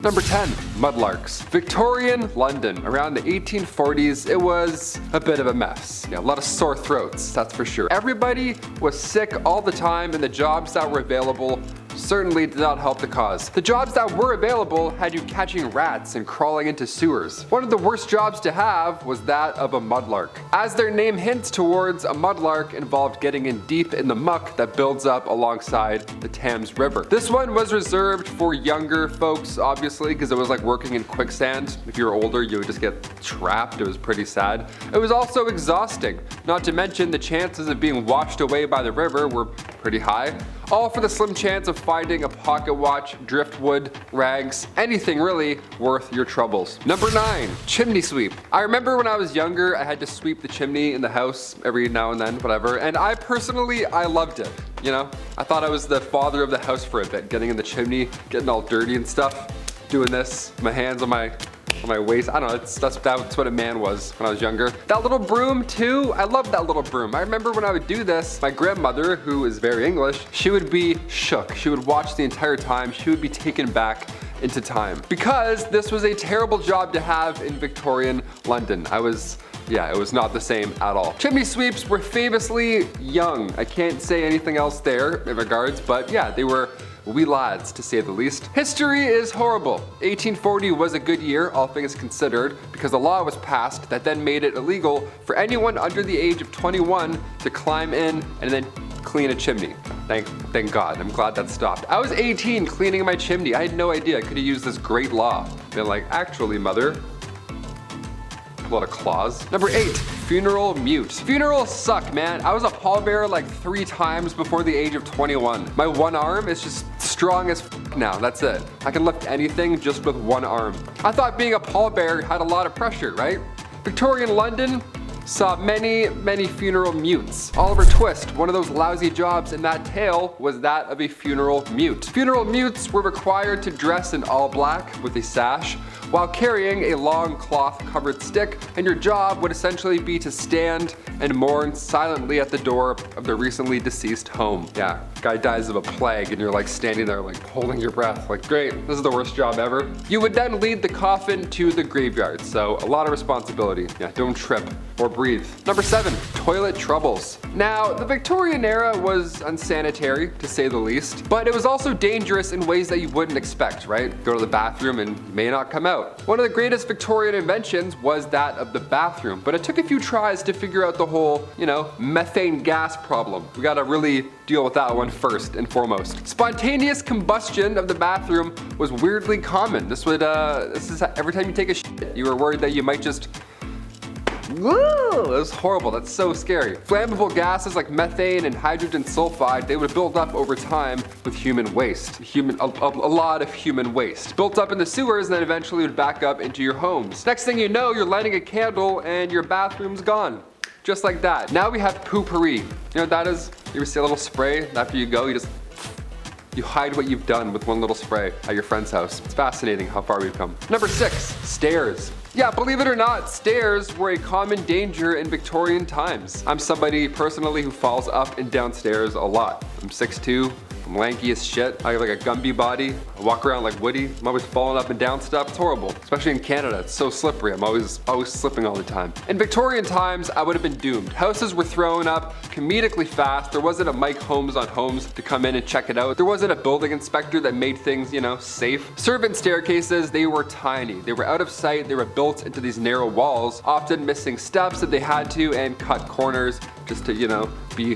Number 10, mudlarks. Victorian London. Around the 1840s, it was a bit of a mess. Yeah, a lot of sore throats, that's for sure. Everybody was sick all the time, and the jobs that were available certainly did not help the cause. The jobs that were available had you catching rats and crawling into sewers. One of the worst jobs to have was that of a mudlark. As their name hints towards, a mudlark involved getting in deep in the muck that builds up alongside the Thames River. This one was reserved for younger folks, obviously, because it was like working in quicksand. If you were older, you would just get trapped. It was pretty sad. It was also exhausting, not to mention the chances of being washed away by the river were pretty high. All for the slim chance of finding a pocket watch, driftwood, rags, anything really worth your troubles. Number 9, chimney sweep. I remember when I was younger, I had to sweep the chimney in the house every now and then, whatever, and I loved it. You know, I thought I was the father of the house for a bit, getting in the chimney, getting all dirty and stuff, doing this, my hands on my waist. I don't know, that's what a man was when I was younger. That little broom too, I loved that little broom. I remember when I would do this, my grandmother, who is very English, she would be shook. She would watch the entire time. She would be taken back into time. Because this was a terrible job to have in Victorian London. it was not the same at all. Chimney sweeps were famously young. I can't say anything else there in regards, but yeah, they were wee lads, to say the least. History is horrible. 1840 was a good year, all things considered, because a law was passed that then made it illegal for anyone under the age of 21 to climb in and then clean a chimney. Thank God. I'm glad that stopped. I was 18 cleaning my chimney. I had no idea I could have used this great law. Been like, actually, mother, a lot of claws. Number 8, funeral mute. Funerals suck, man. I was a pallbearer like 3 times before the age of 21. My one arm is just strong as now, that's it. I can lift anything just with one arm. I thought being a pallbearer had a lot of pressure, right? Victorian London saw many funeral mutes. Oliver Twist, one of those lousy jobs in that tale, was that of a funeral mute. Funeral mutes were required to dress in all black with a sash while carrying a long cloth-covered stick, and your job would essentially be to stand and mourn silently at the door of the recently deceased home. Yeah, guy dies of a plague and you're like standing there like holding your breath, like great, this is the worst job ever. You would then lead the coffin to the graveyard, so a lot of responsibility. Yeah, don't trip or breathe. Number 7, toilet troubles. Now, the Victorian era was unsanitary, to say the least, but it was also dangerous in ways that you wouldn't expect, right? Go to the bathroom and you may not come out. One of the greatest Victorian inventions was that of the bathroom, but it took a few tries to figure out the whole, methane gas problem. We gotta really deal with that one first and foremost. Spontaneous combustion of the bathroom was weirdly common. This is every time you take a shit, you were worried that you might just it was horrible. That's so scary. Flammable gases like methane and hydrogen sulfide, they would build up over time with human waste. A lot of human waste. Built up in the sewers and then eventually would back up into your homes. Next thing you know, you're lighting a candle and your bathroom's gone. Just like that. Now we have poopery. You know what that is? You ever see a little spray? After you go, you hide what you've done with one little spray at your friend's house. It's fascinating how far we've come. Number 6, stairs. Yeah, believe it or not, stairs were a common danger in Victorian times. I'm somebody personally who falls up and down stairs a lot. I'm 6'2", I'm lanky as shit. I have like a Gumby body. I walk around like Woody. I'm always falling up and down stuff. It's horrible. Especially in Canada, it's so slippery. I'm always slipping all the time. In Victorian times, I would have been doomed. Houses were thrown up comedically fast. There wasn't a Mike Holmes on Homes to come in and check it out. There wasn't a building inspector that made things, safe. Servant staircases, they were tiny. They were out of sight. They were built into these narrow walls, often missing steps if they had to, and cut corners just to, be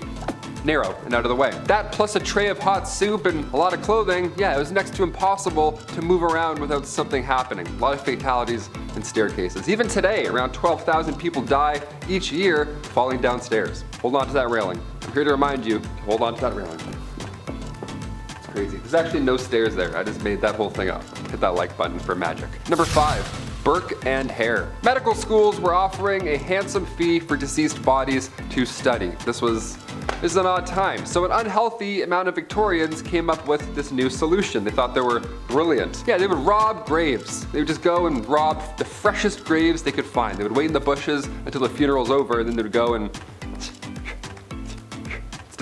narrow and out of the way. That plus a tray of hot soup and a lot of clothing, yeah, it was next to impossible to move around without something happening. A lot of fatalities in staircases. Even today, around 12,000 people die each year falling downstairs. Hold on to that railing. I'm here to remind you to hold on to that railing. It's crazy. There's actually no stairs there. I just made that whole thing up. Hit that like button for magic. Number 5. Burke and Hare. Medical schools were offering a handsome fee for deceased bodies to study. This is an odd time. So an unhealthy amount of Victorians came up with this new solution. They thought they were brilliant. Yeah, they would rob graves. They would just go and rob the freshest graves they could find. They would wait in the bushes until the funeral's over, and then they would go and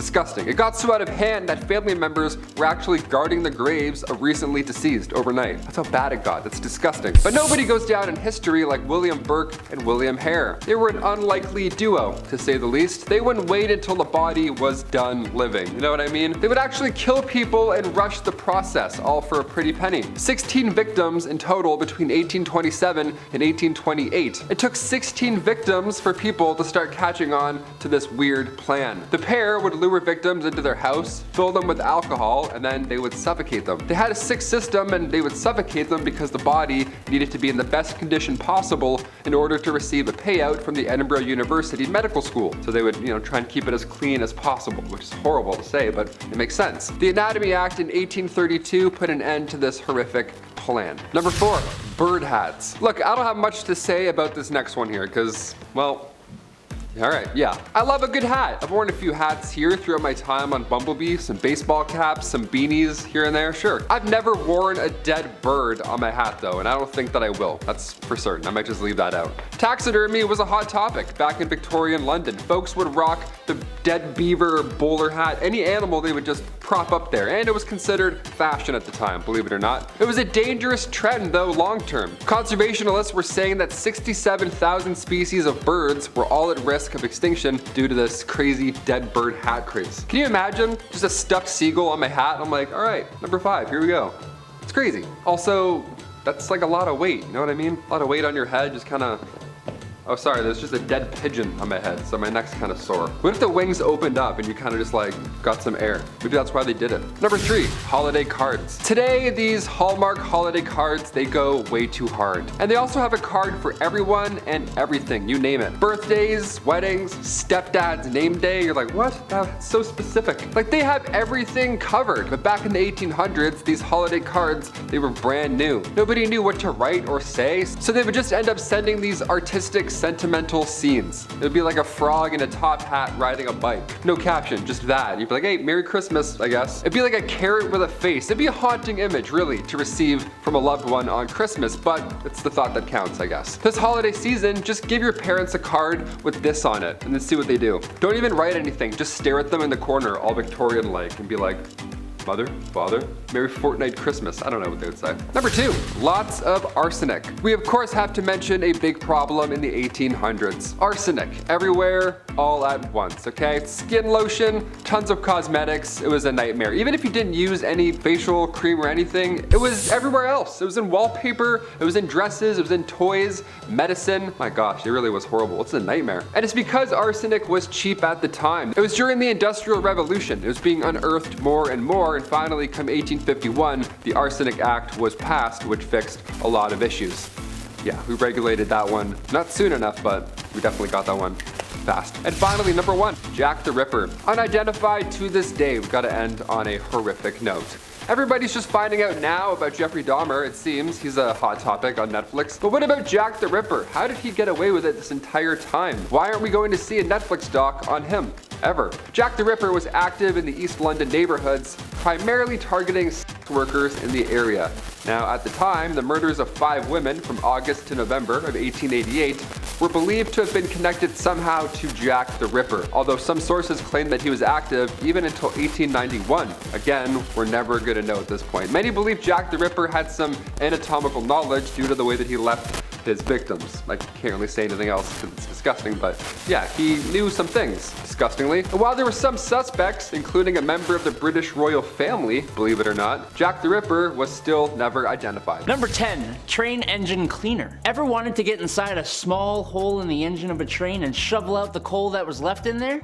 disgusting. It got so out of hand that family members were actually guarding the graves of recently deceased overnight. That's how bad it got. That's disgusting. But nobody goes down in history like William Burke and William Hare. They were an unlikely duo, to say the least. They wouldn't wait until the body was done living. You know what I mean? They would actually kill people and rush the process, all for a pretty penny. 16 victims in total between 1827 and 1828. It took 16 victims for people to start catching on to this weird plan. The pair would lure victims into their house, fill them with alcohol, and then they would suffocate them. They had a sick system, and they would suffocate them because the body needed to be in the best condition possible in order to receive a payout from the Edinburgh University Medical School. So they would, try and keep it as clean as possible, which is horrible to say, but it makes sense. The Anatomy Act in 1832 put an end to this horrific plan. Number 4, bird hats. Look, I don't have much to say about this next one here because, well, alright, yeah. I love a good hat. I've worn a few hats here throughout my time on Bumblebee, some baseball caps, some beanies here and there, sure. I've never worn a dead bird on my hat though, and I don't think that I will. That's for certain. I might just leave that out. Taxidermy was a hot topic back in Victorian London. Folks would rock the dead beaver or bowler hat, any animal they would just prop up there, and it was considered fashion at the time, believe it or not. It was a dangerous trend though long term. Conservationists were saying that 67,000 species of birds were all at risk of extinction due to this crazy dead bird hat craze. Can you imagine just a stuffed seagull on my hat? I'm like, all right, number 5, here we go. It's crazy. Also, that's like a lot of weight, you know what I mean? A lot of weight on your head, just kind of. Oh, sorry, there's just a dead pigeon on my head, so my neck's kind of sore. What if the wings opened up and you kind of just like got some air? Maybe that's why they did it. Number 3, holiday cards. Today, these Hallmark holiday cards, they go way too hard. And they also have a card for everyone and everything, you name it. Birthdays, weddings, stepdad's name day. You're like, what? That's so specific. Like they have everything covered. But back in the 1800s, these holiday cards, they were brand new. Nobody knew what to write or say, so they would just end up sending these artistic sentimental scenes. It would be like a frog in a top hat riding a bike. No caption, just that. You'd be like, hey, Merry Christmas, I guess. It'd be like a carrot with a face. It'd be a haunting image, really, to receive from a loved one on Christmas, but it's the thought that counts, I guess. This holiday season, just give your parents a card with this on it, and then see what they do. Don't even write anything, just stare at them in the corner, all Victorian-like, and be like, Mother, Father, Merry Fortnight Christmas. I don't know what they would say. Number 2, lots of arsenic. We of course have to mention a big problem in the 1800s. Arsenic, everywhere, all at once, okay? Skin lotion, tons of cosmetics, it was a nightmare. Even if you didn't use any facial cream or anything, it was everywhere else. It was in wallpaper, it was in dresses, it was in toys, medicine. My gosh, it really was horrible. It's a nightmare. And it's because arsenic was cheap at the time. It was during the Industrial Revolution. It was being unearthed more and more, and finally, come 1851, the Arsenic Act was passed, which fixed a lot of issues. Yeah, we regulated that one. Not soon enough, but we definitely got that one fast. And finally, number 1, Jack the Ripper. Unidentified to this day. We've got to end on a horrific note. Everybody's just finding out now about Jeffrey Dahmer, it seems. He's a hot topic on Netflix. But what about Jack the Ripper? How did he get away with it this entire time? Why aren't we going to see a Netflix doc on him? Ever. Jack the Ripper was active in the East London neighborhoods, primarily targeting sex workers in the area. Now, at the time, the murders of 5 women from August to November of 1888 were believed to have been connected somehow to Jack the Ripper, although some sources claim that he was active even until 1891. Again, we're never going to know at this point. Many believe Jack the Ripper had some anatomical knowledge due to the way that he left his victims. I can't really say anything else because it's disgusting, but yeah, he knew some things, disgustingly. And while there were some suspects, including a member of the British royal family, believe it or not, Jack the Ripper was still never identified. Number 10, train engine cleaner. Ever wanted to get inside a small hole in the engine of a train and shovel out the coal that was left in there?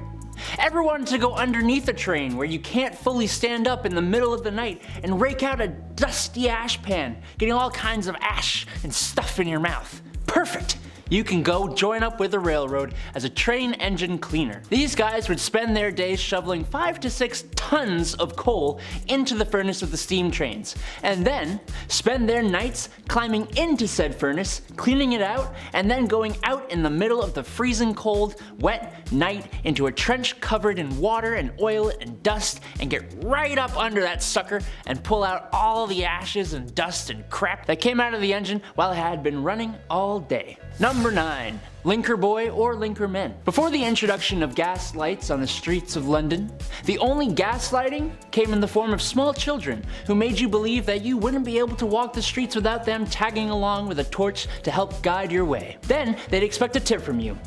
Ever wanted to go underneath a train where you can't fully stand up in the middle of the night and rake out a dusty ash pan, getting all kinds of ash and stuff in your mouth? Perfect! You can go join up with the railroad as a train engine cleaner. These guys would spend their days shoveling 5 to 6 tons of coal into the furnace of the steam trains, and then spend their nights climbing into said furnace, cleaning it out, and then going out in the middle of the freezing cold, wet night into a trench covered in water and oil and dust, and get right up under that sucker and pull out all the ashes and dust and crap that came out of the engine while it had been running all day. Number Number 9. Linker boy or linker men. Before the introduction of gas lights on the streets of London, the only gaslighting came in the form of small children who made you believe that you wouldn't be able to walk the streets without them tagging along with a torch to help guide your way. Then they'd expect a tip from you.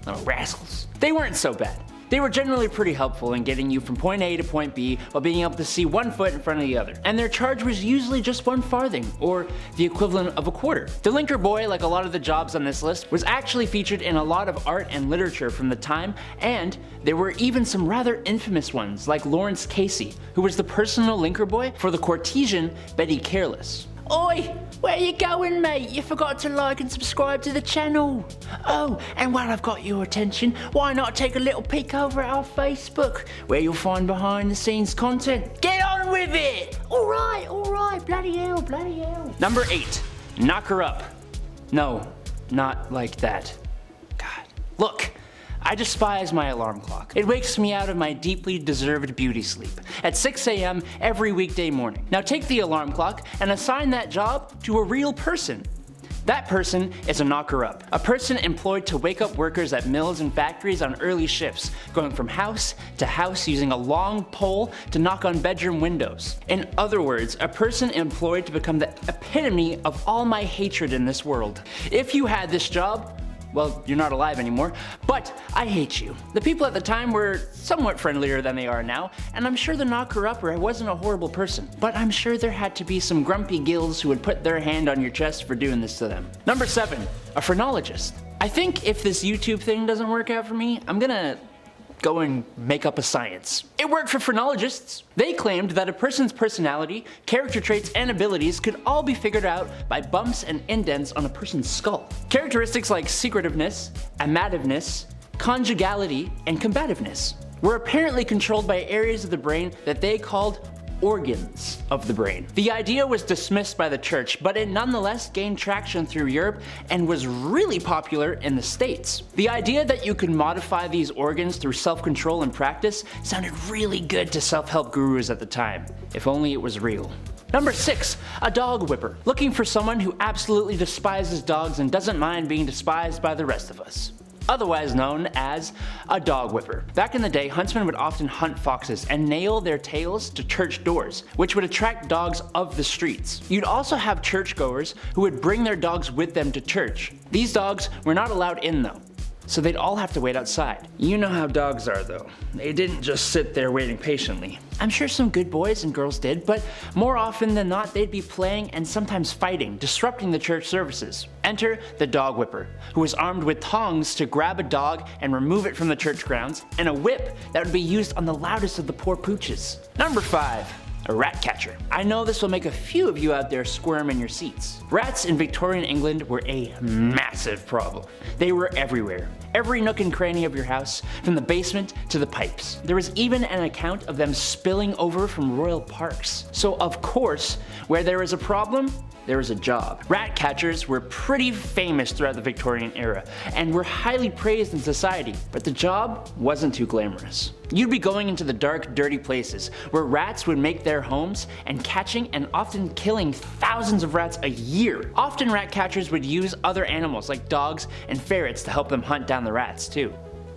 Little rascals. They weren't so bad. They were generally pretty helpful in getting you from point A to point B while being able to see one foot in front of the other. And their charge was usually just 1 farthing, or the equivalent of a quarter. The linker boy, like a lot of the jobs on this list, was actually featured in a lot of art and literature from the time, and there were even some rather infamous ones, like Lawrence Casey, who was the personal linker boy for the courtesan Betty Careless. Oi! Where you going, mate? You forgot to like and subscribe to the channel. Oh, and while I've got your attention, why not take a little peek over at our Facebook, where you'll find behind the scenes content. Get on with it! Alright, bloody hell. Number 8. Knock her up. No, not like that. God. Look. I despise my alarm clock. It wakes me out of my deeply deserved beauty sleep at 6 a.m. every weekday morning. Now take the alarm clock and assign that job to a real person. That person is a knocker-up, a person employed to wake up workers at mills and factories on early shifts, going from house to house using a long pole to knock on bedroom windows. In other words, a person employed to become the epitome of all my hatred in this world. If you had this job, well, you're not alive anymore, but I hate you. The people at the time were somewhat friendlier than they are now, and I'm sure the knocker-upper wasn't a horrible person, but I'm sure there had to be some grumpy gills who would put their hand on your chest for doing this to them. Number 7, a phrenologist. I think if this YouTube thing doesn't work out for me, I'm gonna go and make up a science. It worked for phrenologists. They claimed that a person's personality, character traits, and abilities could all be figured out by bumps and indents on a person's skull. Characteristics like secretiveness, amativeness, conjugality, and combativeness were apparently controlled by areas of the brain that they called organs of the brain. The idea was dismissed by the church, but it nonetheless gained traction through Europe and was really popular in the States. The idea that you could modify these organs through self-control and practice sounded really good to self-help gurus at the time, if only it was real. Number 6, a dog whipper. Looking for someone who absolutely despises dogs and doesn't mind being despised by the rest of us. Otherwise known as a dog whipper. Back in the day, huntsmen would often hunt foxes and nail their tails to church doors, which would attract dogs of the streets. You'd also have churchgoers who would bring their dogs with them to church. These dogs were not allowed in though, so they'd all have to wait outside. You know how dogs are though. They didn't just sit there waiting patiently. I'm sure some good boys and girls did, but more often than not they'd be playing and sometimes fighting, disrupting the church services. Enter the dog whipper, who was armed with tongs to grab a dog and remove it from the church grounds, and a whip that would be used on the loudest of the poor pooches. Number 5. A rat catcher. I know this will make a few of you out there squirm in your seats. Rats in Victorian England were a massive problem. They were everywhere. Every nook and cranny of your house, from the basement to the pipes. There was even an account of them spilling over from royal parks. So of course, where there is a problem, there is a job. Rat catchers were pretty famous throughout the Victorian era, and were highly praised in society, but the job wasn't too glamorous. You'd be going into the dark, dirty places where rats would make their homes and catching and often killing thousands of rats a year. Often rat catchers would use other animals like dogs and ferrets to help them hunt down the rats too.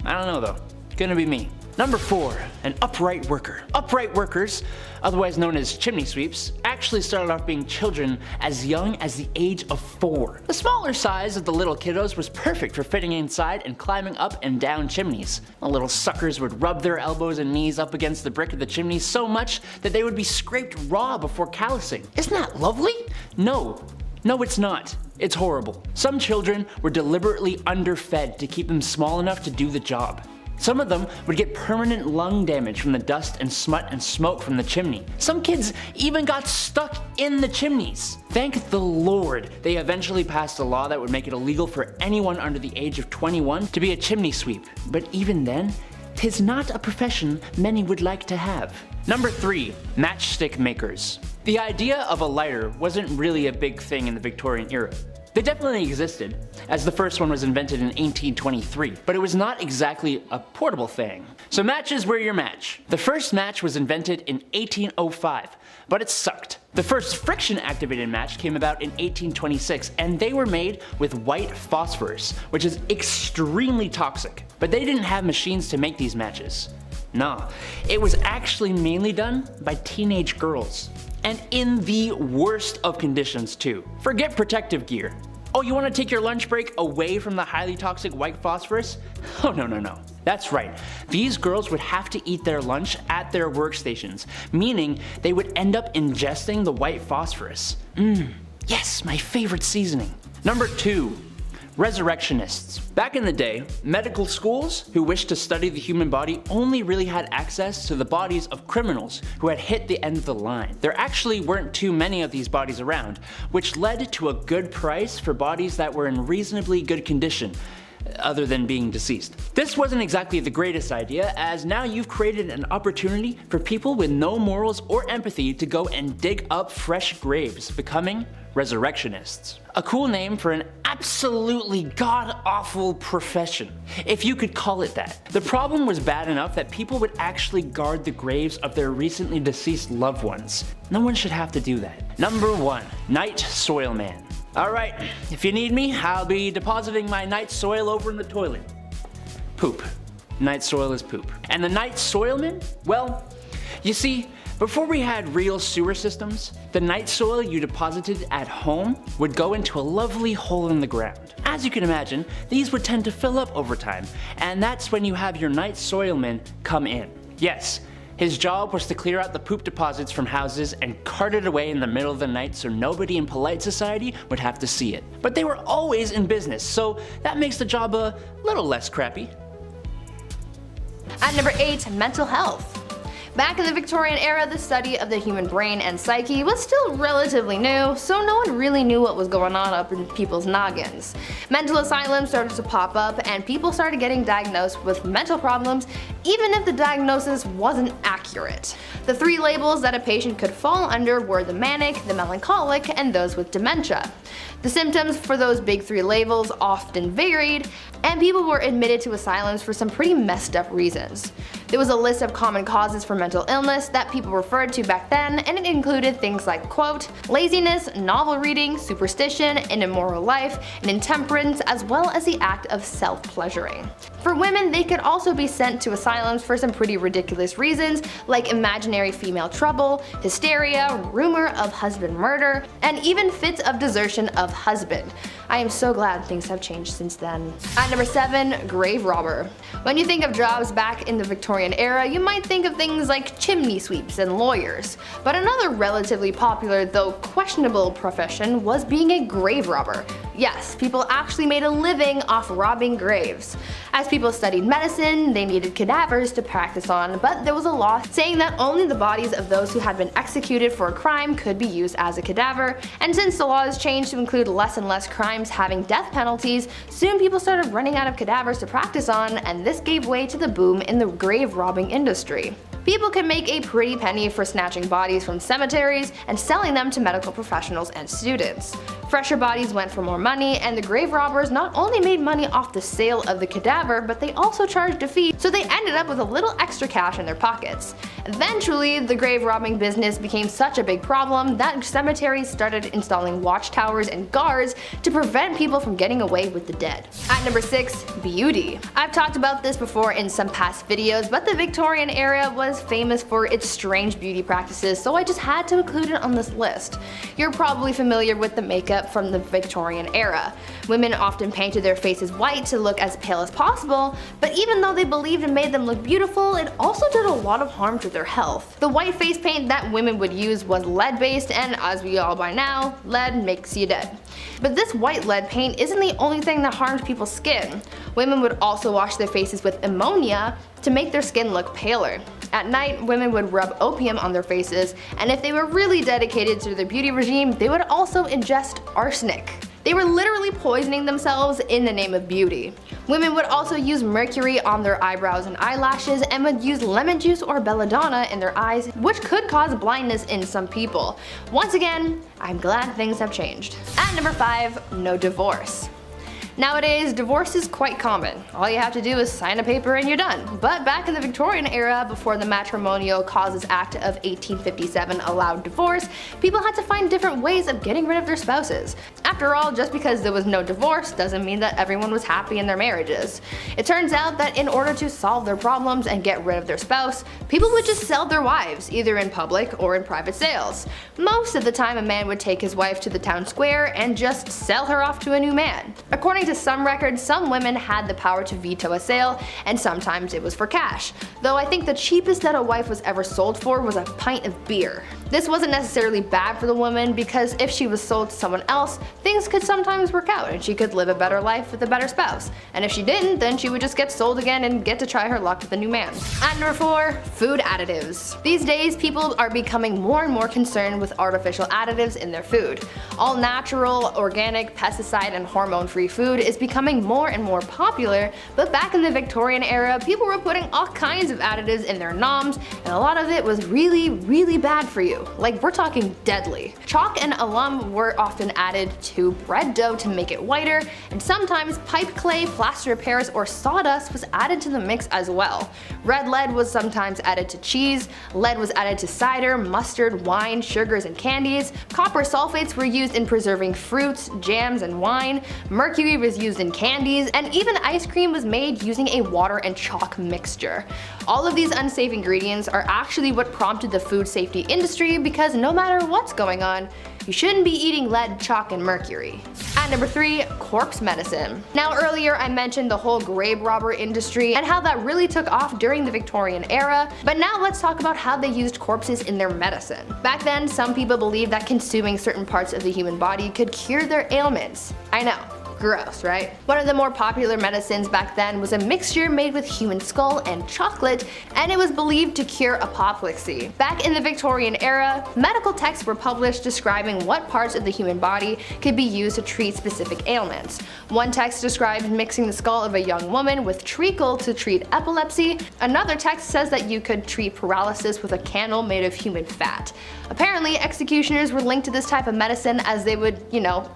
I don't know though, it's gonna be me. Number 4, an upright worker. Upright workers, otherwise known as chimney sweeps, actually started off being children as young as the age of 4. The smaller size of the little kiddos was perfect for fitting inside and climbing up and down chimneys. The little suckers would rub their elbows and knees up against the brick of the chimney so much that they would be scraped raw before callousing. Isn't that lovely? No, it's not. It's horrible. Some children were deliberately underfed to keep them small enough to do the job. Some of them would get permanent lung damage from the dust and smut and smoke from the chimney. Some kids even got stuck in the chimneys. Thank the Lord they eventually passed a law that would make it illegal for anyone under the age of 21 to be a chimney sweep. But even then, 'tis not a profession many would like to have. Number 3, matchstick makers. The idea of a lighter wasn't really a big thing in the Victorian era. They definitely existed, as the first one was invented in 1823, but it was not exactly a portable thing. So matches were your match. The first match was invented in 1805, but it sucked. The first friction-activated match came about in 1826, and they were made with white phosphorus, which is extremely toxic. But they didn't have machines to make these matches. No, it was actually mainly done by teenage girls. And in the worst of conditions too. Forget protective gear. Oh, you want to take your lunch break away from the highly toxic white phosphorus? Oh no. That's right. These girls would have to eat their lunch at their workstations, meaning they would end up ingesting the white phosphorus. Yes, my favorite seasoning. Number 2. Resurrectionists. Back in the day, medical schools who wished to study the human body only really had access to the bodies of criminals who had hit the end of the line. There actually weren't too many of these bodies around, which led to a good price for bodies that were in reasonably good condition, other than being deceased. This wasn't exactly the greatest idea, as now you've created an opportunity for people with no morals or empathy to go and dig up fresh graves, becoming resurrectionists. A cool name for an absolutely god-awful profession, if you could call it that. The problem was bad enough that people would actually guard the graves of their recently deceased loved ones. No one should have to do that. Number 1. Night Soil Man. Alright, if you need me, I'll be depositing my night soil over in the toilet. Poop. Night soil is poop. And the night soilman? Well, you see, before we had real sewer systems, the night soil you deposited at home would go into a lovely hole in the ground. As you can imagine, these would tend to fill up over time, and that's when you have your night soilman come in. Yes, his job was to clear out the poop deposits from houses and cart it away in the middle of the night so nobody in polite society would have to see it. But they were always in business, so that makes the job a little less crappy. At number 8, mental health. Back in the Victorian era, the study of the human brain and psyche was still relatively new, so no one really knew what was going on up in people's noggins. Mental asylums started to pop up, and people started getting diagnosed with mental problems, even if the diagnosis wasn't accurate. The 3 labels that a patient could fall under were the manic, the melancholic, and those with dementia. The symptoms for those big 3 labels often varied, and people were admitted to asylums for some pretty messed up reasons. There was a list of common causes for mental illness that people referred to back then, and it included things like, quote, laziness, novel reading, superstition, an immoral life, and intemperance, as well as the act of self-pleasuring. For women, they could also be sent to asylums for some pretty ridiculous reasons, like imaginary female trouble, hysteria, rumor of husband murder, and even fits of desertion of husband. I am so glad things have changed since then. At number 7, grave robber. When you think of jobs back in the Victorian era, you might think of things like chimney sweeps and lawyers. But another relatively popular, though questionable profession was being a grave robber. Yes, people actually made a living off robbing graves. As people studied medicine, they needed cadavers to practice on, but there was a law saying that only the bodies of those who had been executed for a crime could be used as a cadaver, and since the laws changed to include less and less crimes having death penalties, soon people started running out of cadavers to practice on, and this gave way to the boom in the grave robbing industry. People could make a pretty penny for snatching bodies from cemeteries and selling them to medical professionals and students. Fresher bodies went for more money, and the grave robbers not only made money off the sale of the cadaver, but they also charged a fee, so they ended up with a little extra cash in their pockets. Eventually, the grave robbing business became such a big problem that cemeteries started installing watchtowers and guards to prevent people from getting away with the dead. At number 6, beauty. I've talked about this before in some past videos, but the Victorian era was famous for its strange beauty practices, so I just had to include it on this list. You're probably familiar with the makeup from the Victorian era. Women often painted their faces white to look as pale as possible, but even though they believed it made them look beautiful, it also did a lot of harm to their health. The white face paint that women would use was lead based, and as we all by now, lead makes you dead. But this white lead paint isn't the only thing that harmed people's skin. Women would also wash their faces with ammonia to make their skin look paler. At night, women would rub opium on their faces, and if they were really dedicated to their beauty regime, they would also ingest arsenic. They were literally poisoning themselves in the name of beauty. Women would also use mercury on their eyebrows and eyelashes and would use lemon juice or belladonna in their eyes, which could cause blindness in some people. Once again, I'm glad things have changed. At number 5, no divorce. Nowadays, divorce is quite common. All you have to do is sign a paper and you're done. But back in the Victorian era, before the Matrimonial Causes Act of 1857 allowed divorce, people had to find different ways of getting rid of their spouses. After all, just because there was no divorce doesn't mean that everyone was happy in their marriages. It turns out that in order to solve their problems and get rid of their spouse, people would just sell their wives, either in public or in private sales. Most of the time, a man would take his wife to the town square and just sell her off to a new man. According to some records, some women had the power to veto a sale, and sometimes it was for cash. Though I think the cheapest that a wife was ever sold for was a pint of beer. This wasn't necessarily bad for the woman, because if she was sold to someone else, things could sometimes work out and she could live a better life with a better spouse. And if she didn't, then she would just get sold again and get to try her luck with a new man. At number 4, food additives. These days, people are becoming more and more concerned with artificial additives in their food. All natural, organic, pesticide, and hormone-free food is becoming more and more popular, but back in the Victorian era, people were putting all kinds of additives in their noms, and a lot of it was really bad for you. Like, we're talking deadly. Chalk and alum were often added to bread dough to make it whiter, and sometimes pipe clay, plaster of Paris, or sawdust was added to the mix as well. Red lead was sometimes added to cheese, lead was added to cider, mustard, wine, sugars, and candies. Copper sulfates were used in preserving fruits, jams, and wine. Mercury was used in candies, and even ice cream was made using a water and chalk mixture. All of these unsafe ingredients are actually what prompted the food safety industry, because no matter what's going on, you shouldn't be eating lead, chalk, and mercury. At number 3, corpse medicine. Now earlier I mentioned the whole grave robber industry and how that really took off during the Victorian era, but now let's talk about how they used corpses in their medicine. Back then, some people believed that consuming certain parts of the human body could cure their ailments. I know. Gross, right? One of the more popular medicines back then was a mixture made with human skull and chocolate, and it was believed to cure apoplexy. Back in the Victorian era, medical texts were published describing what parts of the human body could be used to treat specific ailments. One text described mixing the skull of a young woman with treacle to treat epilepsy. Another text says that you could treat paralysis with a candle made of human fat. Apparently, executioners were linked to this type of medicine, as they would,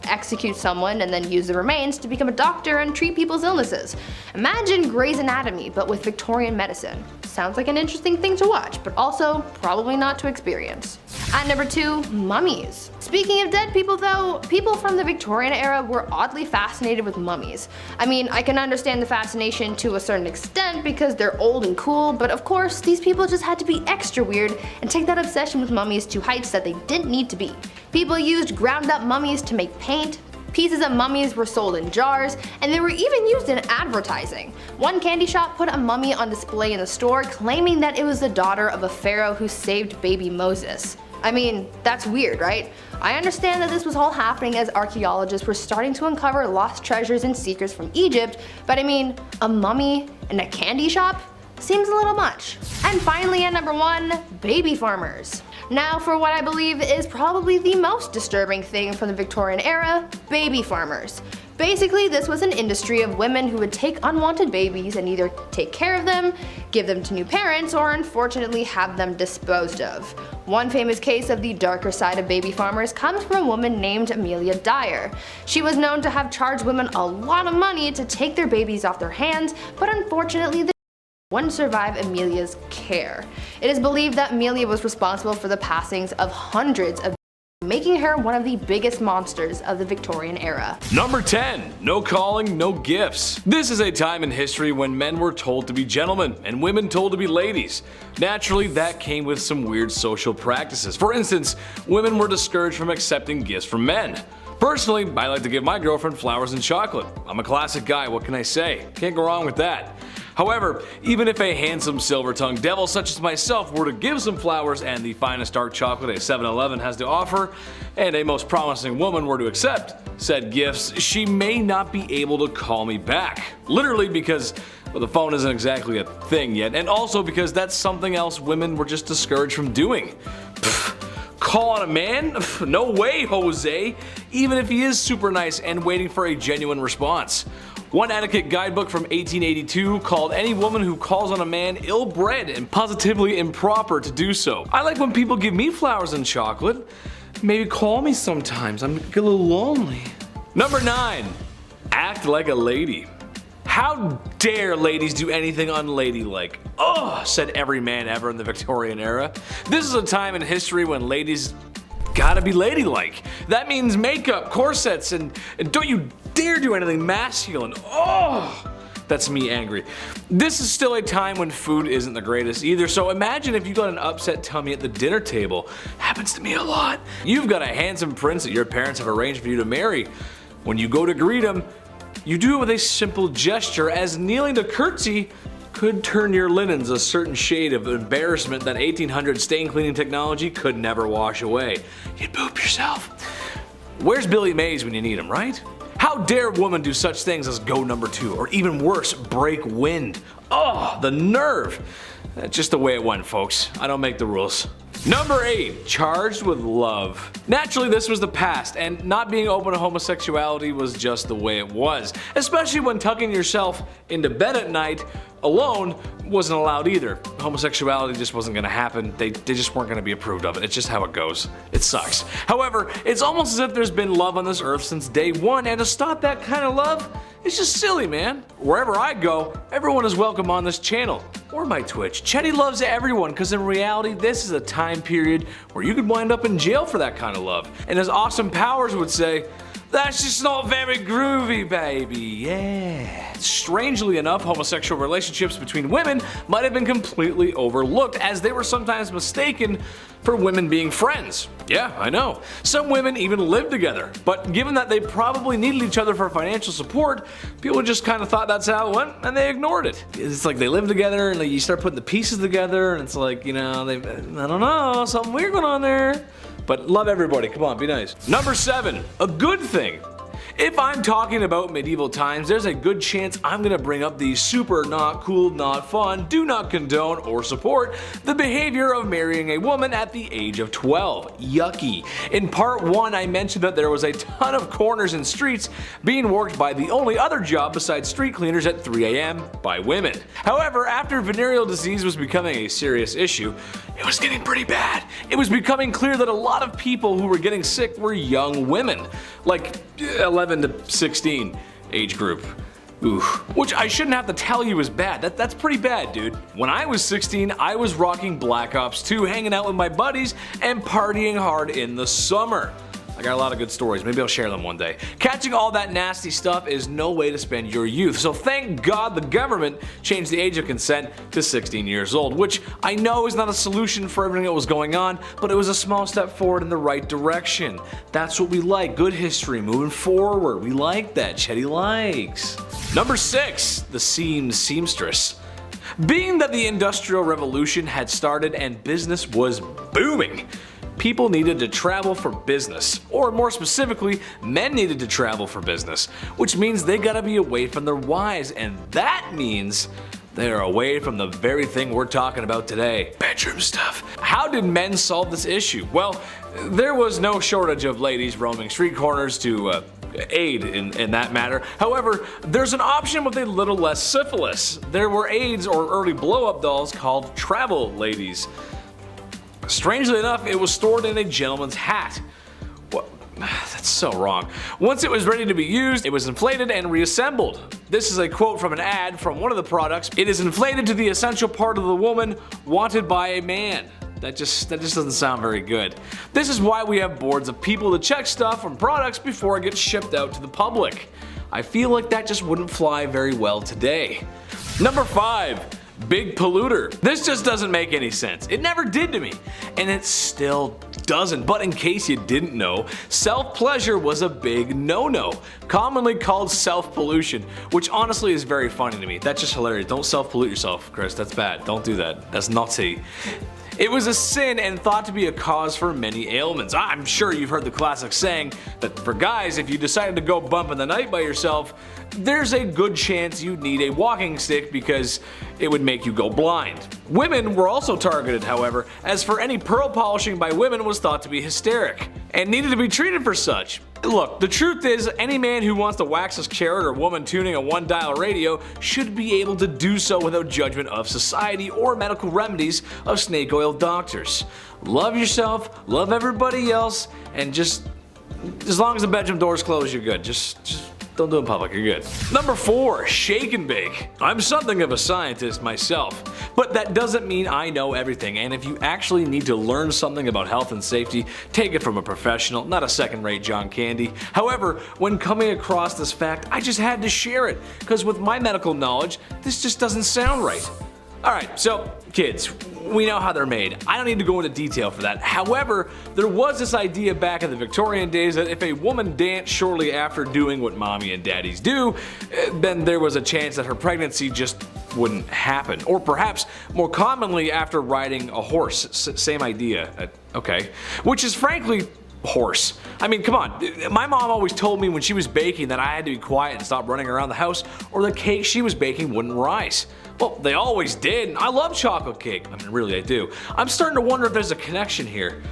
execute someone and then use the remains to become a doctor and treat people's illnesses. Imagine Grey's Anatomy, but with Victorian medicine. Sounds like an interesting thing to watch, but also probably not to experience. At number 2, mummies. Speaking of dead people though, people from the Victorian era were oddly fascinated with mummies. I mean, I can understand the fascination to a certain extent because they're old and cool, but of course, these people just had to be extra weird and take that obsession with mummies to heights that they didn't need to be. People used ground up mummies to make paint. Pieces of mummies were sold in jars, and they were even used in advertising. One candy shop put a mummy on display in the store, claiming that it was the daughter of a pharaoh who saved baby Moses. I mean, that's weird, right? I understand that this was all happening as archaeologists were starting to uncover lost treasures and secrets from Egypt, but I mean, a mummy in a candy shop? Seems a little much. And finally, at number 1, baby farmers. Now for what I believe is probably the most disturbing thing from the Victorian era, baby farmers. Basically, this was an industry of women who would take unwanted babies and either take care of them, give them to new parents, or unfortunately have them disposed of. One famous case of the darker side of baby farmers comes from a woman named Amelia Dyer. She was known to have charged women a lot of money to take their babies off their hands, but unfortunately the wouldn't survive Amelia's care. It is believed that Amelia was responsible for the passings of hundreds of, making her one of the biggest monsters of the Victorian era. Number 10. No calling, no gifts. This is a time in history when men were told to be gentlemen and women told to be ladies. Naturally, that came with some weird social practices. For instance, women were discouraged from accepting gifts from men. Personally, I like to give my girlfriend flowers and chocolate. I'm a classic guy, what can I say? Can't go wrong with that. However, even if a handsome silver-tongued devil such as myself were to give some flowers and the finest dark chocolate a 7-Eleven has to offer, and a most promising woman were to accept said gifts, she may not be able to call me back. Literally because, well, the phone isn't exactly a thing yet, and also because that's something else women were just discouraged from doing. Pfft. Call on a man? No way, Jose. even if he is super nice and waiting for a genuine response. One etiquette guidebook from 1882 called any woman who calls on a man ill-bred and positively improper to do so. I like when people give me flowers and chocolate. Maybe call me sometimes, I'm a little lonely. Number 9. Act like a lady. How dare ladies do anything unladylike? Oh, said every man ever in the Victorian era. This is a time in history when ladies gotta be ladylike. That means makeup, corsets, and don't you dare do anything masculine. Oh, that's me angry. This is still a time when food isn't the greatest either, so imagine if you got an upset tummy at the dinner table. Happens to me a lot. You've got a handsome prince that your parents have arranged for you to marry. When you go to greet him, you do it with a simple gesture, as kneeling to curtsy could turn your linens a certain shade of embarrassment that 1800 stain cleaning technology could never wash away. You'd poop yourself. Where's Billy Mays when you need him, right? How dare women do such things as go number 2, or even worse, break wind? Oh, the nerve. That's just the way it went, folks. I don't make the rules. Number 8. Charged with love. Naturally, this was the past, and not being open to homosexuality was just the way it was. Especially when tucking yourself into bed at night alone wasn't allowed either. Homosexuality just wasn't gonna happen. They just weren't gonna be approved of it. It's just how it goes. It sucks. However, it's almost as if there's been love on this earth since day one, and to stop that kind of love, it's just silly, man. Wherever I go, everyone is welcome on this channel. Or my Twitch. Chetty loves everyone, because in reality, this is a time period where you could wind up in jail for that kind of love. And as Austin Powers would say, that's just not very groovy, baby, yeah. Strangely enough, homosexual relationships between women might have been completely overlooked, as they were sometimes mistaken for women being friends. Yeah, I know. Some women even lived together, but given that they probably needed each other for financial support, people just kind of thought that's how it went, and they ignored it. It's like they live together, and you start putting the pieces together, and it's like, you know, I don't know, something weird going on there. But love everybody, come on, be nice. Number 7, a good thing. If I'm talking about medieval times, there's a good chance I'm gonna bring up the super not cool, not fun, do not condone or support the behavior of marrying a woman at the age of 12. Yucky. In part 1, I mentioned that there was a ton of corners and streets being worked by the only other job besides street cleaners at 3 a.m. by women. However, after venereal disease was becoming a serious issue, it was getting pretty bad. It was becoming clear that a lot of people who were getting sick were young women, like 11 to 16 age group. Ooh. Which I shouldn't have to tell you is bad. That's pretty bad, dude. When I was 16, I was rocking Black Ops 2, hanging out with my buddies, and partying hard in the summer. I got a lot of good stories, maybe I'll share them one day. Catching all that nasty stuff is no way to spend your youth, so thank God the government changed the age of consent to 16 years old, which I know is not a solution for everything that was going on, but it was a small step forward in the right direction. That's what we like, good history, moving forward. We like that, Chetty likes. Number 6, the seamstress. Being that the Industrial Revolution had started and business was booming, people needed to travel for business, or more specifically, men needed to travel for business, which means they gotta be away from their wives, and that means they are away from the very thing we're talking about today, bedroom stuff. How did men solve this issue? Well, there was no shortage of ladies roaming street corners to aid in that matter. However, there's an option with a little less syphilis. There were aids or early blow-up dolls called travel ladies. Strangely enough, it was stored in a gentleman's hat. What? That's so wrong. Once it was ready to be used, it was inflated and reassembled. This is a quote from an ad from one of the products. It is inflated to the essential part of the woman wanted by a man. That just doesn't sound very good. This is why we have boards of people to check stuff from products before it gets shipped out to the public. I feel like that just wouldn't fly very well today. Number 5. Big polluter. This just doesn't make any sense. It never did to me, and it still doesn't. But in case you didn't know, self-pleasure was a big no-no, commonly called self-pollution, which honestly is very funny to me. That's just hilarious. Don't self-pollute yourself, Chris. That's bad. Don't do that. That's naughty. It was a sin and thought to be a cause for many ailments. I'm sure you've heard the classic saying that for guys, if you decided to go bump in the night by yourself, there's a good chance you'd need a walking stick because it would make you go blind. Women were also targeted, however, as for any pearl polishing by women was thought to be hysteric. and needed to be treated for such. Look, the truth is, any man who wants to wax his carrot or woman tuning a one-dial radio should be able to do so without judgment of society or medical remedies of snake oil doctors. Love yourself, love everybody else, and just as long as the bedroom door's closed, you're good. Just don't do it in public, you're good. Number 4, shake and bake. I'm something of a scientist myself, but that doesn't mean I know everything, and if you actually need to learn something about health and safety, take it from a professional, not a second-rate John Candy. However, when coming across this fact, I just had to share it, because with my medical knowledge, this just doesn't sound right. Alright, so kids, we know how they're made. I don't need to go into detail for that. However, there was this idea back in the Victorian days that if a woman danced shortly after doing what mommy and daddies do, then there was a chance that her pregnancy just wouldn't happen. Or perhaps more commonly after riding a horse. Same idea. Okay. Which is frankly horse. I mean, come on. My mom always told me when she was baking that I had to be quiet and stop running around the house or the cake she was baking wouldn't rise. Well, they always did. I love chocolate cake. I mean, really, I do. I'm starting to wonder if there's a connection here.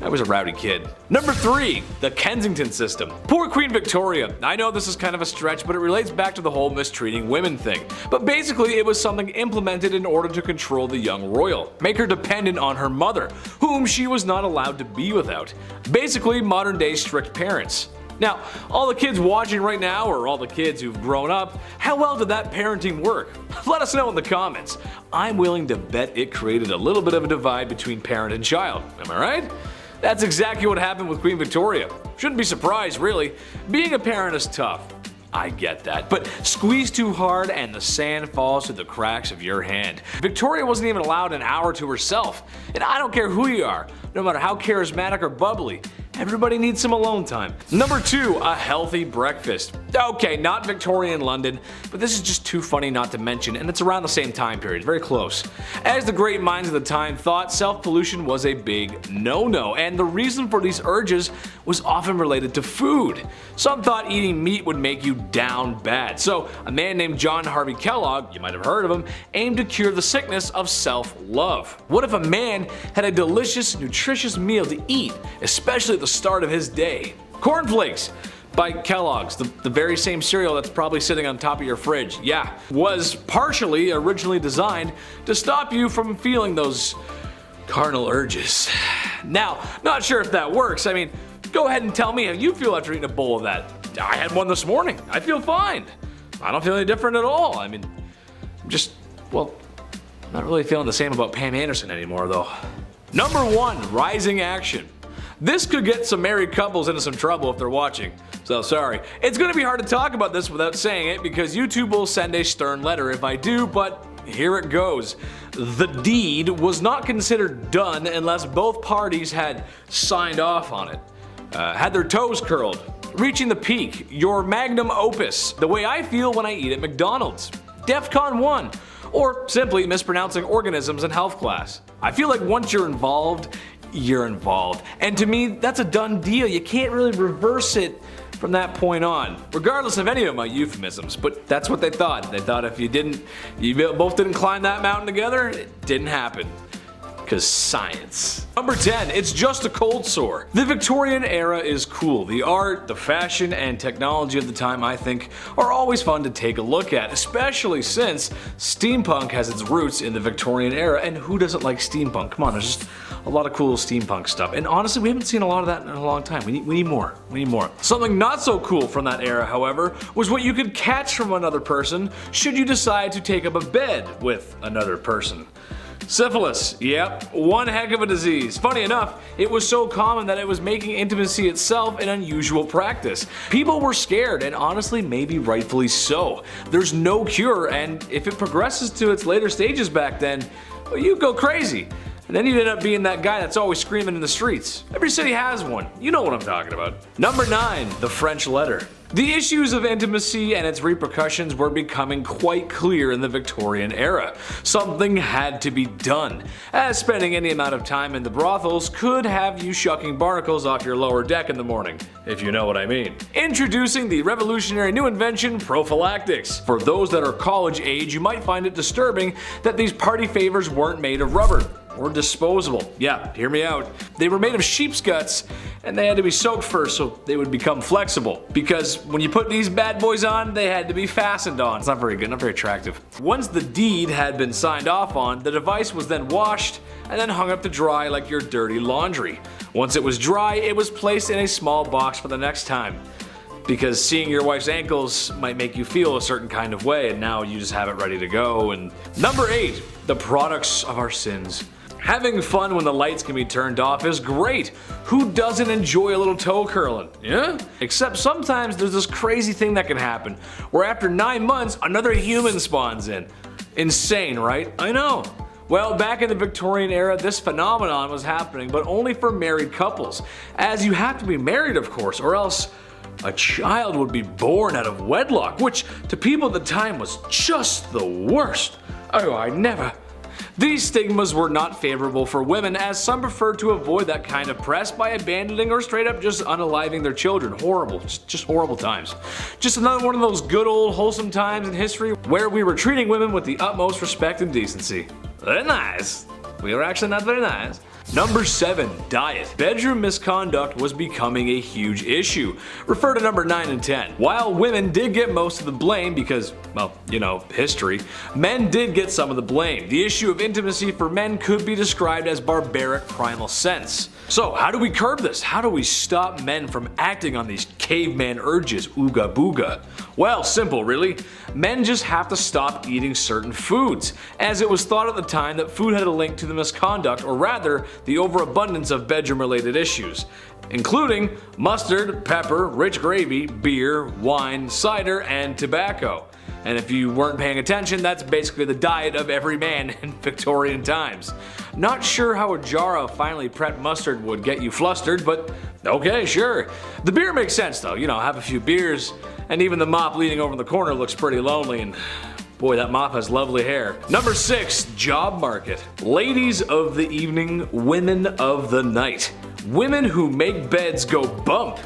I was a rowdy kid. Number 3, the Kensington System. Poor Queen Victoria. I know this is kind of a stretch, but it relates back to the whole mistreating women thing. But basically, it was something implemented in order to control the young royal, make her dependent on her mother, whom she was not allowed to be without. Basically, modern day strict parents. Now, all the kids watching right now, or all the kids who've grown up, how well did that parenting work? Let us know in the comments. I'm willing to bet it created a little bit of a divide between parent and child. Am I right? That's exactly what happened with Queen Victoria. Shouldn't be surprised, really. Being a parent is tough. I get that. But squeeze too hard and the sand falls through the cracks of your hand. Victoria wasn't even allowed an hour to herself. And I don't care who you are, no matter how charismatic or bubbly. Everybody needs some alone time. Number 2, a healthy breakfast. Okay, not Victorian London, but this is just too funny not to mention, and it's around the same time period, very close. As the great minds of the time thought, self-pollution was a big no-no, and the reason for these urges was often related to food. Some thought eating meat would make you down bad, so a man named John Harvey Kellogg, you might have heard of him, aimed to cure the sickness of self-love. What if a man had a delicious, nutritious meal to eat, especially at the start of his day? Cornflakes by Kellogg's, the very same cereal that's probably sitting on top of your fridge, yeah, was partially originally designed to stop you from feeling those carnal urges. Now, not sure if that works. I mean, go ahead and tell me how you feel after eating a bowl of that. I had one this morning. I feel fine. I don't feel any different at all. I mean, I'm just, well, not really feeling the same about Pam Anderson anymore though. Number 1, rising action. This could get some married couples into some trouble if they're watching, so sorry. It's gonna be hard to talk about this without saying it because YouTube will send a stern letter if I do, but here it goes. The deed was not considered done unless both parties had signed off on it, had their toes curled, reaching the peak, your magnum opus, the way I feel when I eat at McDonald's, DEFCON 1, or simply mispronouncing organisms in health class. I feel like once you're involved, you're involved. And to me, that's a done deal. You can't really reverse it from that point on, regardless of any of my euphemisms, but that's what they thought. They thought if you both didn't climb that mountain together, it didn't happen. Because science. Number 10, it's just a cold sore. The Victorian era is cool. The art, the fashion, and technology of the time, I think, are always fun to take a look at, especially since steampunk has its roots in the Victorian era, and who doesn't like steampunk? Come on, there's just a lot of cool steampunk stuff, and honestly, we haven't seen a lot of that in a long time. We need more. We need more. Something not so cool from that era, however, was what you could catch from another person should you decide to take up a bed with another person. Syphilis, yep, one heck of a disease. Funny enough, it was so common that it was making intimacy itself an unusual practice. People were scared, and honestly, maybe rightfully so. There's no cure, and if it progresses to its later stages back then, well, you go crazy. And then you'd end up being that guy that's always screaming in the streets. Every city has one. You know what I'm talking about. Number 9, the French letter. The issues of intimacy and its repercussions were becoming quite clear in the Victorian era. Something had to be done, as spending any amount of time in the brothels could have you shucking barnacles off your lower deck in the morning, if you know what I mean. Introducing the revolutionary new invention, prophylactics. For those that are college age, you might find it disturbing that these party favors weren't made of rubber. or disposable. Yeah, hear me out. They were made of sheep's guts and they had to be soaked first so they would become flexible. Because when you put these bad boys on, they had to be fastened on. It's not very good, not very attractive. Once the deed had been signed off on, the device was then washed and then hung up to dry like your dirty laundry. Once it was dry, it was placed in a small box for the next time. Because seeing your wife's ankles might make you feel a certain kind of way, and now you just have it ready to go. And number 8, the products of our sins. Having fun when the lights can be turned off is great. Who doesn't enjoy a little toe curling? Yeah? Except sometimes there's this crazy thing that can happen, where after 9 months, another human spawns in. Insane, right? I know. Well, back in the Victorian era, this phenomenon was happening, but only for married couples. As you have to be married, of course, or else a child would be born out of wedlock, which to people at the time was just the worst. Oh, I never. These stigmas were not favorable for women, as some preferred to avoid that kind of press by abandoning or straight up just unaliving their children. Horrible, just horrible times. Just another one of those good old wholesome times in history where we were treating women with the utmost respect and decency. Very nice. We were actually not very nice. Number 7, diet. Bedroom misconduct was becoming a huge issue. Refer to number 9 and 10. While women did get most of the blame because, well, you know, history, men did get some of the blame. The issue of intimacy for men could be described as barbaric primal sense. So how do we curb this? How do we stop men from acting on these caveman urges, ooga booga? Well, simple really. Men just have to stop eating certain foods, as it was thought at the time that food had a link to the misconduct, or rather, the overabundance of bedroom-related issues, including mustard, pepper, rich gravy, beer, wine, cider, and tobacco. And if you weren't paying attention, that's basically the diet of every man in Victorian times. Not sure how a jar of finely prepped mustard would get you flustered, but okay, sure. The beer makes sense though, you know, have a few beers, and even the mop leaning over in the corner looks pretty lonely, and boy, that mop has lovely hair. Number 6, job market. Ladies of the evening, women of the night. Women who make beds go bump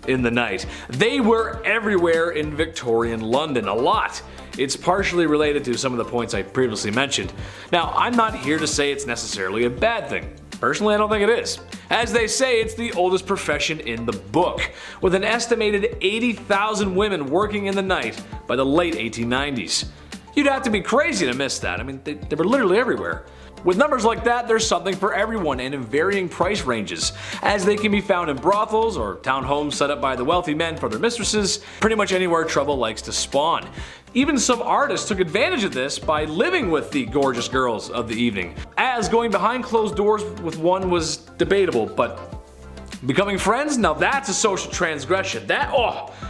in the night. They were everywhere in Victorian London, a lot. It's partially related to some of the points I previously mentioned. Now, I'm not here to say it's necessarily a bad thing. Personally, I don't think it is. As they say, it's the oldest profession in the book, with an estimated 80,000 women working in the night by the late 1890s. You'd have to be crazy to miss that. I mean, they were literally everywhere. With numbers like that, there's something for everyone and in varying price ranges, as they can be found in brothels or townhomes set up by the wealthy men for their mistresses, pretty much anywhere trouble likes to spawn. Even some artists took advantage of this by living with the gorgeous girls of the evening, as going behind closed doors with one was debatable, but becoming friends? Now that's a social transgression.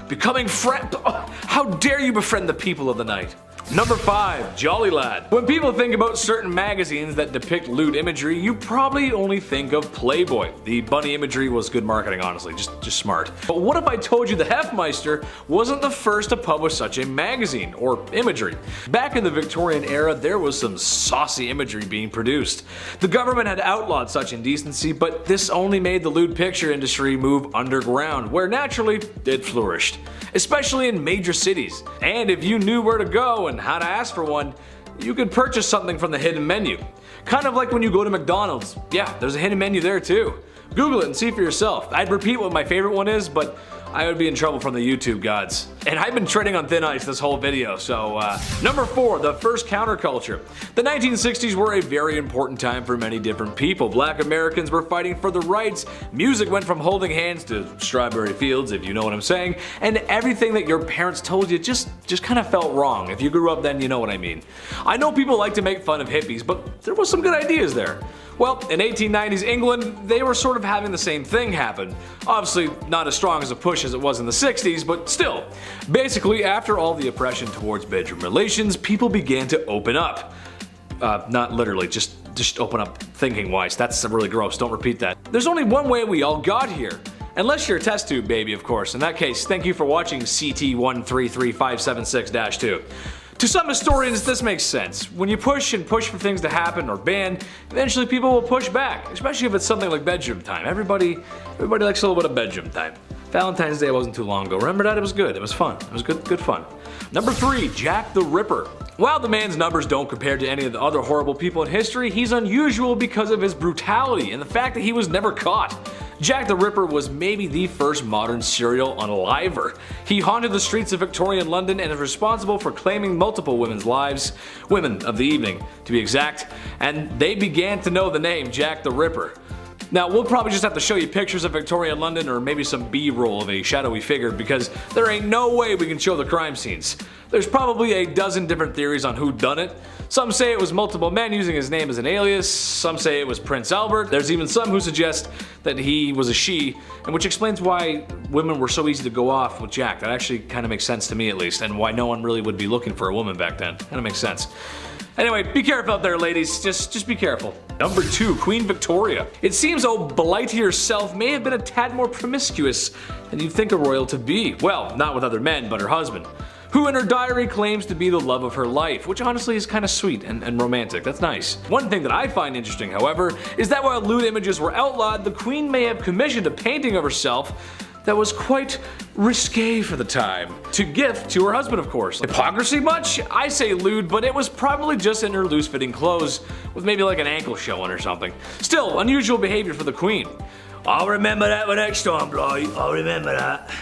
Becoming friend, how dare you befriend the people of the night? Number 5, Jolly Lad. When people think about certain magazines that depict lewd imagery, you probably only think of Playboy. The bunny imagery was good marketing, honestly, just smart. But what if I told you the Hefmeister wasn't the first to publish such a magazine, or imagery? Back in the Victorian era, there was some saucy imagery being produced. The government had outlawed such indecency, but this only made the lewd picture industry move underground, where naturally it flourished, especially in major cities. And if you knew where to go and how to ask for one, you could purchase something from the hidden menu. Kind of like when you go to McDonald's. Yeah, there's a hidden menu there too. Google it and see for yourself. I'd repeat what my favorite one is, but I would be in trouble from the YouTube gods. And I've been treading on thin ice this whole video, so Number 4, the first counterculture. The 1960s were a very important time for many different people. Black Americans were fighting for their rights, music went from holding hands to strawberry fields, if you know what I'm saying, and everything that your parents told you just kind of felt wrong. If you grew up then, you know what I mean. I know people like to make fun of hippies, but there was some good ideas there. Well, in 1890s England, they were sort of having the same thing happen. Obviously, not as strong as a push as it was in the 60s, but still. Basically, after all the oppression towards bedroom relations, people began to open up. Not literally, just open up thinking-wise. That's really gross, don't repeat that. There's only one way we all got here. Unless you're a test tube baby, of course. In that case, thank you for watching CT133576-2. To some historians, this makes sense. When you push and push for things to happen or ban, eventually people will push back, especially if it's something like bedroom time. Everybody likes a little bit of bedroom time. Valentine's Day wasn't too long ago. Remember that? It was good. It was fun. It was good fun. Number 3, Jack the Ripper. While the man's numbers don't compare to any of the other horrible people in history, he's unusual because of his brutality and the fact that he was never caught. Jack the Ripper was maybe the first modern serial unaliver. He haunted the streets of Victorian London and is responsible for claiming multiple women's lives, women of the evening to be exact, and they began to know the name Jack the Ripper. Now, we'll probably just have to show you pictures of Victorian London or maybe some B-roll of a shadowy figure because there ain't no way we can show the crime scenes. There's probably a dozen different theories on who done it. Some say it was multiple men using his name as an alias, some say it was Prince Albert, there's even some who suggest that he was a she, and which explains why women were so easy to go off with Jack. That actually kind of makes sense to me at least, and why no one really would be looking for a woman back then. Kind of makes sense. Anyway, be careful out there, ladies. Just be careful. Number 2, Queen Victoria. It seems old Blighty herself may have been a tad more promiscuous than you'd think a royal to be. Well, not with other men, but her husband, who in her diary claims to be the love of her life, which honestly is kind of sweet and romantic. That's nice. One thing that I find interesting, however, is that while lewd images were outlawed, the Queen may have commissioned a painting of herself that was quite risque for the time, to gift to her husband, of course. Hypocrisy much? I say lewd, but it was probably just in her loose-fitting clothes, with maybe like an ankle showing or something. Still, unusual behavior for the Queen. I'll remember that for next time, Blight. I'll remember that.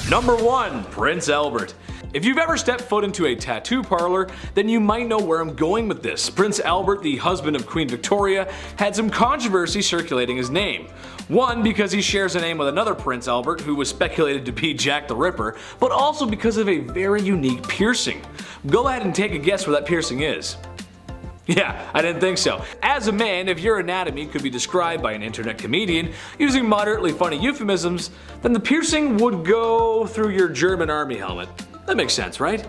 Number 1, Prince Albert. If you've ever stepped foot into a tattoo parlor, then you might know where I'm going with this. Prince Albert, the husband of Queen Victoria, had some controversy circulating his name. One, because he shares a name with another Prince Albert who was speculated to be Jack the Ripper, but also because of a very unique piercing. Go ahead and take a guess where that piercing is. Yeah, I didn't think so. As a man, if your anatomy could be described by an internet comedian using moderately funny euphemisms, then the piercing would go through your German army helmet. That makes sense, right?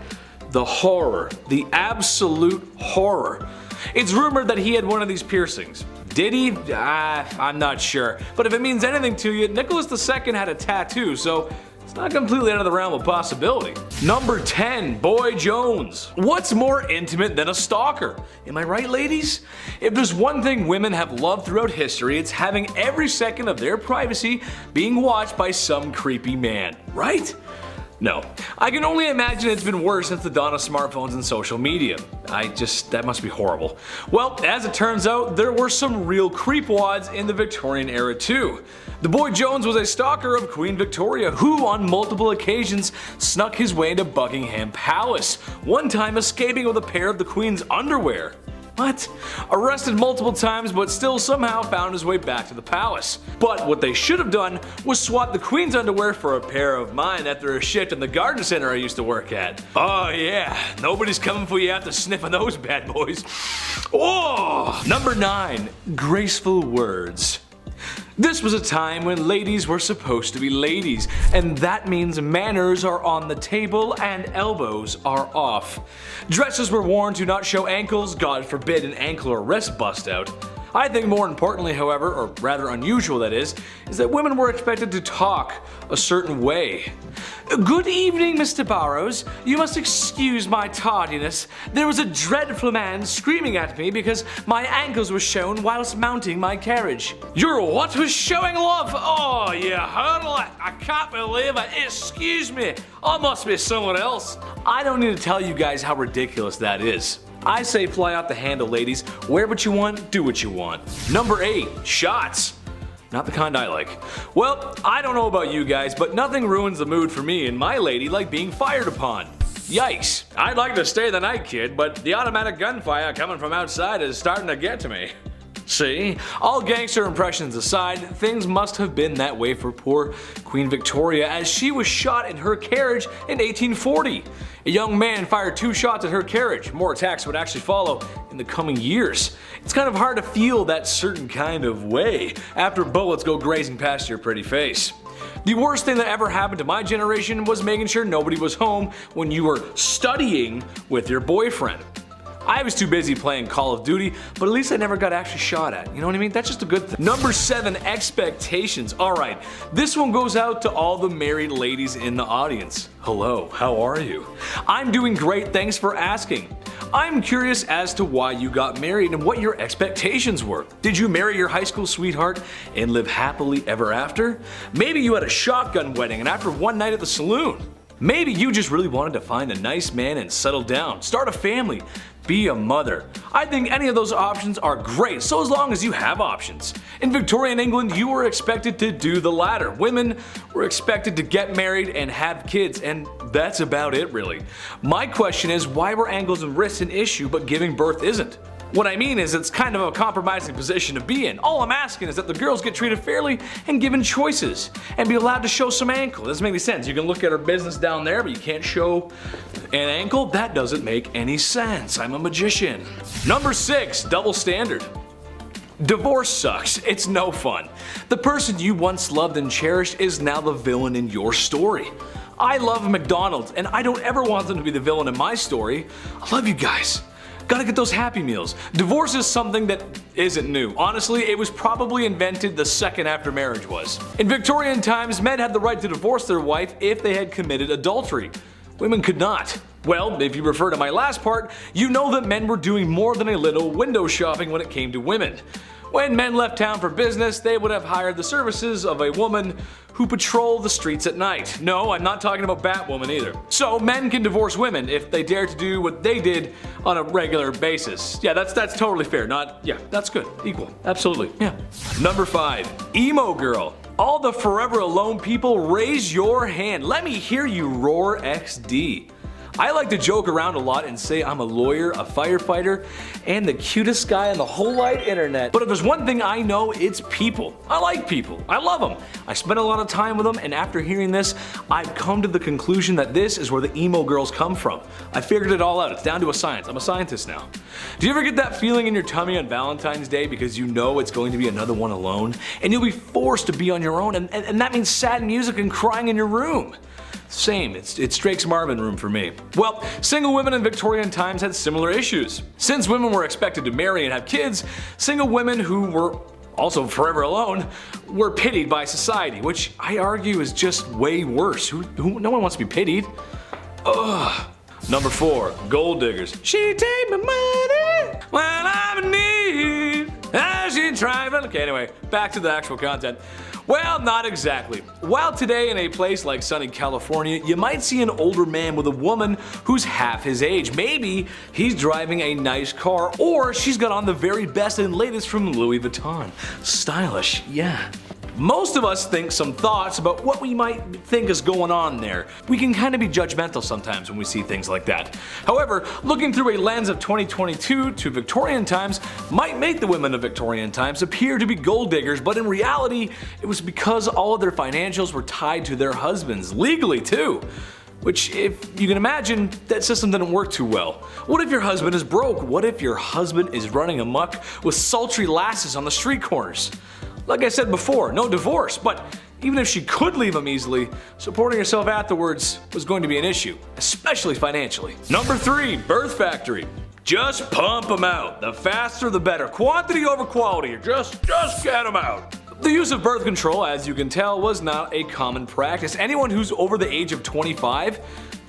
The horror. The absolute horror. It's rumored that he had one of these piercings. Did he? I'm not sure. But if it means anything to you, Nicholas II had a tattoo, so it's not completely out of the realm of possibility. Number 10, Boy Jones. What's more intimate than a stalker? Am I right, ladies? If there's one thing women have loved throughout history, it's having every second of their privacy being watched by some creepy man, right? No. I can only imagine it's been worse since the dawn of smartphones and social media. That must be horrible. Well, as it turns out, there were some real creepwads in the Victorian era too. The Boy Jones was a stalker of Queen Victoria who on multiple occasions snuck his way into Buckingham Palace, one time escaping with a pair of the Queen's underwear. What? Arrested multiple times but still somehow found his way back to the palace. But what they should have done was swap the Queen's underwear for a pair of mine after a shift in the garden center I used to work at. Oh yeah, nobody's coming for you after sniffing those bad boys. Oh! Number 9, graceful words. This was a time when ladies were supposed to be ladies, and that means manners are on the table and elbows are off. Dresses were worn to not show ankles, God forbid an ankle or wrist bust out. I think more importantly, however, or rather unusual that is that women were expected to talk a certain way. Good evening, Mr. Burrows. You must excuse my tardiness. There was a dreadful man screaming at me because my ankles were shown whilst mounting my carriage. Your what was showing, love? Oh, you hurdle! I can't believe it. Excuse me. I must be someone else. I don't need to tell you guys how ridiculous that is. I say fly out the handle, ladies. Wear what you want, do what you want. Number 8, shots. Not the kind I like. Well, I don't know about you guys, but nothing ruins the mood for me and my lady like being fired upon. Yikes. I'd like to stay the night, kid, but the automatic gunfire coming from outside is starting to get to me. See? All gangster impressions aside, things must have been that way for poor Queen Victoria as she was shot in her carriage in 1840. A young man fired 2 shots at her carriage. More attacks would actually follow in the coming years. It's kind of hard to feel that certain kind of way after bullets go grazing past your pretty face. The worst thing that ever happened to my generation was making sure nobody was home when you were studying with your boyfriend. I was too busy playing Call of Duty, but at least I never got actually shot at. You know what I mean? That's just a good thing. Number 7, expectations. Alright, this one goes out to all the married ladies in the audience. Hello, how are you? I'm doing great, thanks for asking. I'm curious as to why you got married and what your expectations were. Did you marry your high school sweetheart and live happily ever after? Maybe you had a shotgun wedding and after one night at the saloon. Maybe you just really wanted to find a nice man and settle down, start a family, be a mother. I think any of those options are great, so as long as you have options. In Victorian England, you were expected to do the latter. Women were expected to get married and have kids, and that's about it really. My question is, why were ankles and wrists an issue but giving birth isn't? What I mean is, it's kind of a compromising position to be in. All I'm asking is that the girls get treated fairly and given choices, and be allowed to show some ankle. It doesn't make any sense. You can look at her business down there, but you can't show an ankle? That doesn't make any sense. I'm a magician. Number 6, double standard. Divorce sucks. It's no fun. The person you once loved and cherished is now the villain in your story. I love McDonald's, and I don't ever want them to be the villain in my story. I love you guys. Gotta get those Happy Meals. Divorce is something that isn't new. Honestly, it was probably invented the second after marriage was. In Victorian times, men had the right to divorce their wife if they had committed adultery. Women could not. Well, if you refer to my last part, you know that men were doing more than a little window shopping when it came to women. When men left town for business, they would have hired the services of a woman who patrolled the streets at night. No, I'm not talking about Batwoman either. So men can divorce women if they dare to do what they did on a regular basis. Yeah, that's totally fair. That's good. Equal. Absolutely. Yeah. Number 5, emo girl. All the forever alone people, raise your hand. Let me hear you roar XD. I like to joke around a lot and say I'm a lawyer, a firefighter, and the cutest guy on the whole wide internet. But if there's one thing I know, it's people. I like people. I love them. I spend a lot of time with them, and after hearing this, I've come to the conclusion that this is where the emo girls come from. I figured it all out. It's down to a science. I'm a scientist now. Do you ever get that feeling in your tummy on Valentine's Day because you know it's going to be another one alone? And you'll be forced to be on your own, and that means sad music and crying in your room. Same, it's Drake's Marvin room for me. Well, single women in Victorian times had similar issues. Since women were expected to marry and have kids, single women who were also forever alone were pitied by society, which I argue is just way worse. No one wants to be pitied. Ugh. Number 4, gold diggers. She take my money when I'm in need. As she travel. Okay, anyway, back to the actual content. Well, not exactly. While today in a place like sunny California, you might see an older man with a woman who's half his age. Maybe he's driving a nice car, or she's got on the very best and latest from Louis Vuitton. Stylish, yeah. Most of us think some thoughts about what we might think is going on there. We can kind of be judgmental sometimes when we see things like that. However, looking through a lens of 2022 to Victorian times might make the women of Victorian times appear to be gold diggers, but in reality, it was because all of their financials were tied to their husbands, legally too. Which, if you can imagine, that system didn't work too well. What if your husband is broke? What if your husband is running amok with sultry lasses on the street corners? Like I said before, no divorce, but even if she could leave him easily, supporting herself afterwards was going to be an issue, especially financially. Number 3, birth factory. Just pump them out. The faster the better. Quantity over quality. Just get them out. The use of birth control, as you can tell, was not a common practice. Anyone who's over the age of 25,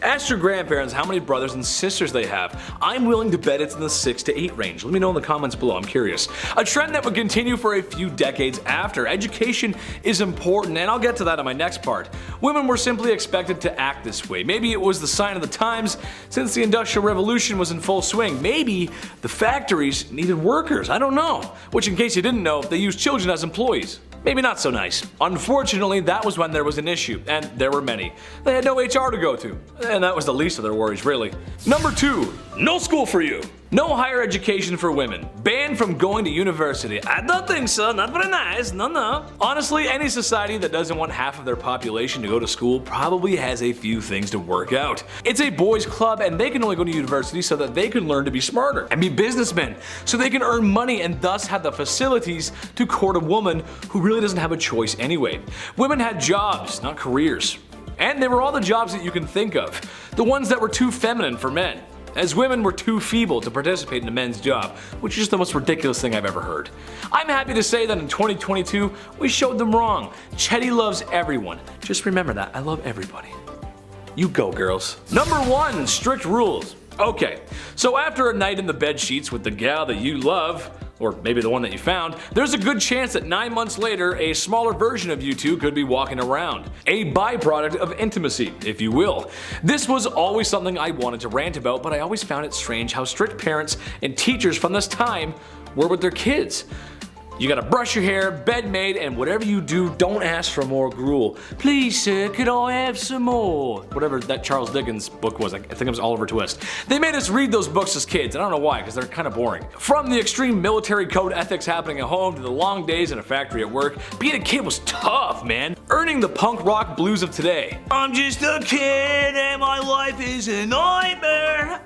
ask your grandparents how many brothers and sisters they have. I'm willing to bet it's in the 6 to 8 range. Let me know in the comments below, I'm curious. A trend that would continue for a few decades after. Education is important, and I'll get to that in my next part. Women were simply expected to act this way. Maybe it was the sign of the times since the Industrial Revolution was in full swing. Maybe the factories needed workers, I don't know. Which, in case you didn't know, they used children as employees. Maybe not so nice. Unfortunately, that was when there was an issue, and there were many. They had no HR to go to, and that was the least of their worries, really. Number 2, no school for you. No higher education for women. Banned from going to university. I don't think so, not very nice, no. Honestly, any society that doesn't want half of their population to go to school probably has a few things to work out. It's a boys' club, and they can only go to university so that they can learn to be smarter and be businessmen, so they can earn money and thus have the facilities to court a woman who really doesn't have a choice anyway. Women had jobs, not careers. And they were all the jobs that you can think of. The ones that were too feminine for men, as women were too feeble to participate in a men's job, which is just the most ridiculous thing I've ever heard. I'm happy to say that in 2022, we showed them wrong. Chetty loves everyone. Just remember that, I love everybody. You go, girls. Number 1, strict rules. Okay, so after a night in the bed sheets with the gal that you love, or maybe the one that you found, there's a good chance that 9 months later, a smaller version of you two could be walking around. A byproduct of intimacy, if you will. This was always something I wanted to rant about, but I always found it strange how strict parents and teachers from this time were with their kids. You gotta brush your hair, bed made, and whatever you do, don't ask for more gruel. Please, sir, could I have some more? Whatever that Charles Dickens book was, I think it was Oliver Twist. They made us read those books as kids, and I don't know why, because they're kind of boring. From the extreme military code ethics happening at home to the long days in a factory at work, being a kid was tough, man. Earning the punk rock blues of today. I'm just a kid and my life is a nightmare.